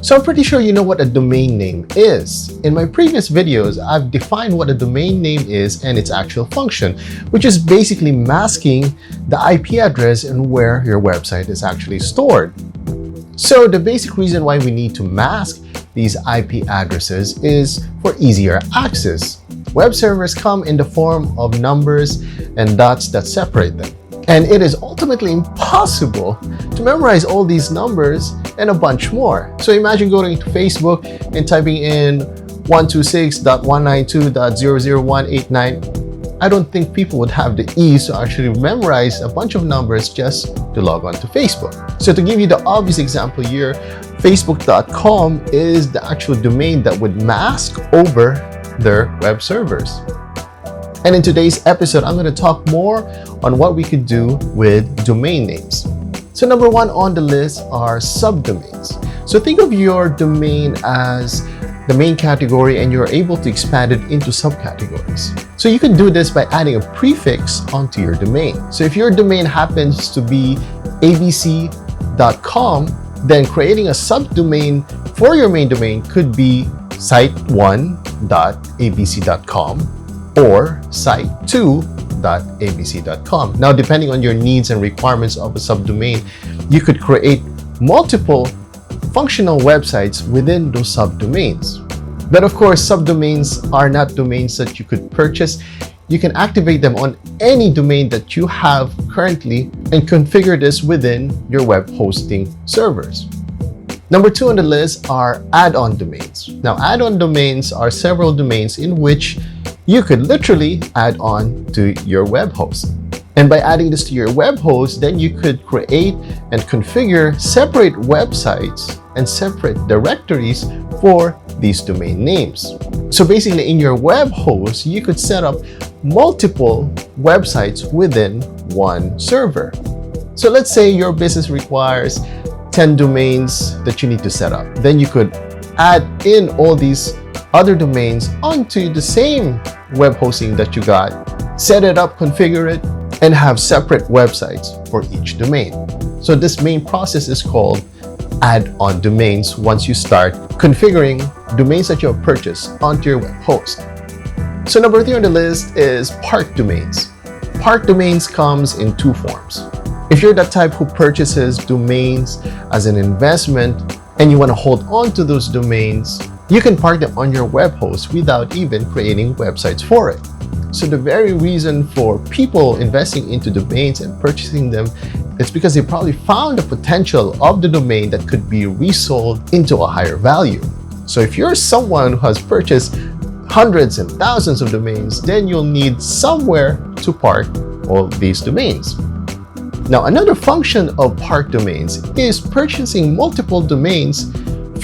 So I'm pretty sure you know what a domain name is. In my previous videos, I've defined what a domain name is and its actual function, which is basically masking the IP address and where your website is actually stored. So the basic reason why we need to mask these IP addresses is for easier access. Web servers come in the form of numbers and dots that separate them. And it is ultimately impossible to memorize all these numbers and a bunch more. So imagine going to Facebook and typing in 126.192.00189. I don't think people would have the ease to actually memorize a bunch of numbers just to log on to Facebook. So to give you the obvious example here, facebook.com is the actual domain that would mask over their web servers. And in today's episode, I'm going to talk more on what we could do with domain names. So number one on the list are subdomains. So think of your domain as the main category and you're able to expand it into subcategories. So you can do this by adding a prefix onto your domain. So if your domain happens to be abc.com, then creating a subdomain for your main domain could be site1.abc.com or site2.abc.com. Now, depending on your needs and requirements of a subdomain, you could create multiple functional websites within those subdomains. But of course, subdomains are not domains that you could purchase. You can activate them on any domain that you have currently and configure this within your web hosting servers. Number two on the list are add-on domains. Now, add-on domains are several domains in which you could literally add on to your web host. And by adding this to your web host, then you could create and configure separate websites and separate directories for these domain names. So basically in your web host, you could set up multiple websites within one server. So let's say your business requires 10 domains that you need to set up. Then you could add in all these other domains onto the same web hosting that you got, set it up, configure it, and have separate websites for each domain. So this main process is called add-on domains once you start configuring domains that you have purchased onto your web host. So number three on the list is park domains. Park domains comes in two forms. If you're the type who purchases domains as an investment and you want to hold on to those domains, you can park them on your web host without even creating websites for it. So the very reason for people investing into domains and purchasing them is because they probably found the potential of the domain that could be resold into a higher value. So if you're someone who has purchased hundreds and thousands of domains, then you'll need somewhere to park all these domains. Now, another function of park domains is purchasing multiple domains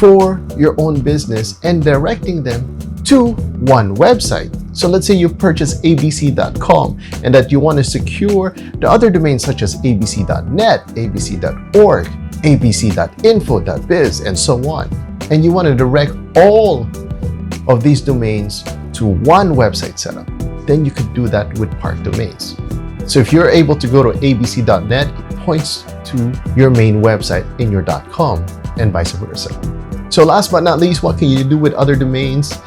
for your own business and directing them to one website. So let's say you purchase abc.com and that you want to secure the other domains such as abc.net, abc.org, abc.info.biz, and so on. And you want to direct all of these domains to one website setup. Then you could do that with park domains. So if you're able to go to abc.net, it points to your main website in your .com and vice versa. So last but not least, what can you do with other domains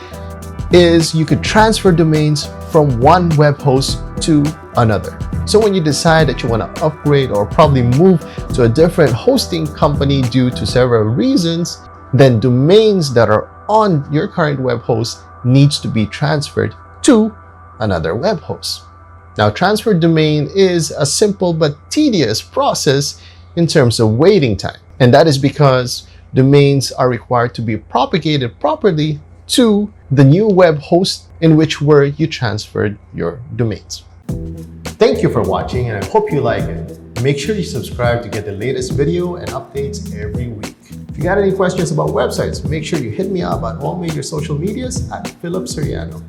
is you could transfer domains from one web host to another. So when you decide that you want to upgrade or probably move to a different hosting company due to several reasons, then domains that are on your current web host needs to be transferred to another web host. Now, transfer domain is a simple but tedious process in terms of waiting time. And that is because domains are required to be propagated properly to the new web host in which where you transferred your domains. Thank you for watching and I hope you like it. Make sure you subscribe to get the latest video and updates every week. If you got any questions about websites, make sure you hit me up on all major social medias at Philippe Soriano.